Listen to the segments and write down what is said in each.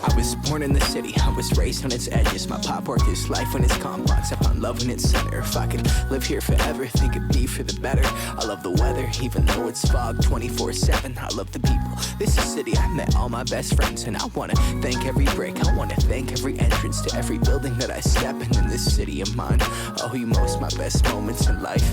I was born in the city, I was raised on its edges. My pop worked his life on its complex. I found love in its center. If I could live here forever, think it'd be for the better. I love the weather, even though it's fog 24/7. I love the people, this is the city I met all my best friends. And I wanna thank every brick, I wanna thank every entrance to every building that I step in this city of mine. I owe you most my best moments in life.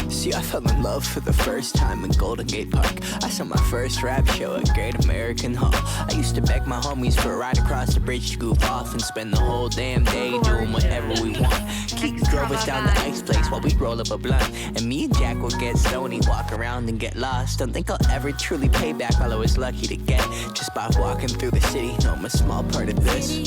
See, I fell in love for the first time in Golden Gate Park. I saw my first rap show at Great American Hall. I used to beg my homies for a ride across the bridge to goof off and spend the whole damn day doing whatever we want. Keith drove us down to Ice Place while we'd roll up a blunt, and me and Jack would get stoned, walk around and get lost. Don't think I'll ever truly pay back all I was lucky to get just by walking through the city. No, I'm a small part of this.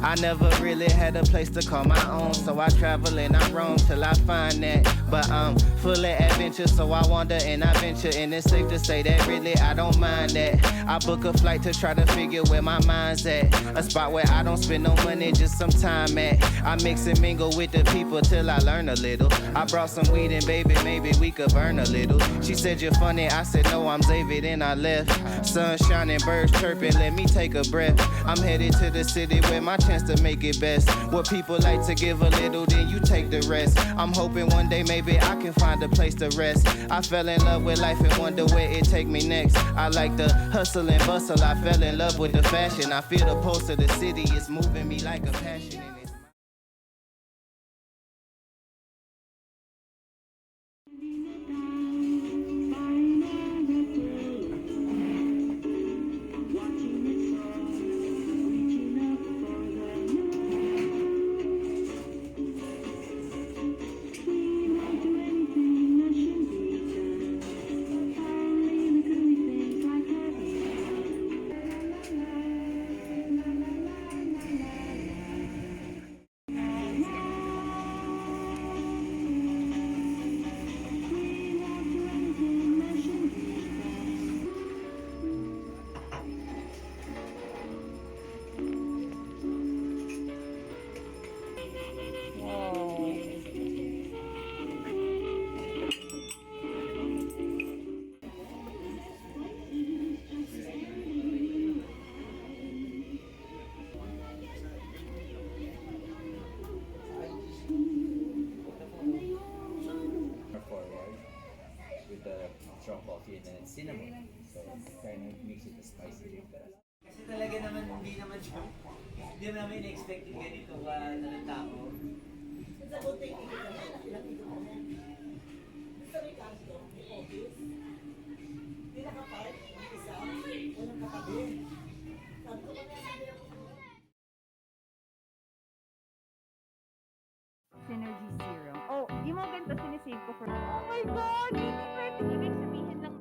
I never really had a place to call my own, so I travel and I roam till I find that. But I'm full of adventure, so I wander and I venture, and it's safe to say that really I don't mind that. I book a flight to try to figure where my mind's at, a spot where I don't spend no money, just some time at. I mix and mingle with the people till I learn a little. I brought some weed and baby, maybe we could burn a little. She said you're funny, I said no, I'm Xavier, then I left. Sun shining, birds chirping, let me take a breath. I'm headed to the city where my chance to make it best. What people like to give a little, then you take the rest. I'm hoping one day maybe I can find a place to rest. I fell in love with life and wonder where it take me next. I like the hustle and bustle, I fell in love with the fashion. I feel the pulse of the city, it's moving me like a passion. strong coffee and then cinnamon. So kind of makes it spicy. Kasi talaga naman hindi namin expect yung ganito ka ng tao. Sa butik ito naman, nakilapito ko na. Sa Rica, office. Hindi nakapark, isa, walang katabi. Sabi ko kanya sabi ako. Synergy Serum. Oh, yung mga ganito sinisave ko for... Oh my God! Hindi pwede ibig sabihin lang...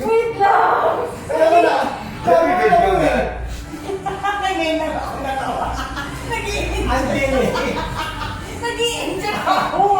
Wait lang! Kaya ko na! Sabi ko na! Ngayon na ako natawa. Nag-i-enjoy ako! Nag-i-enjoy ako!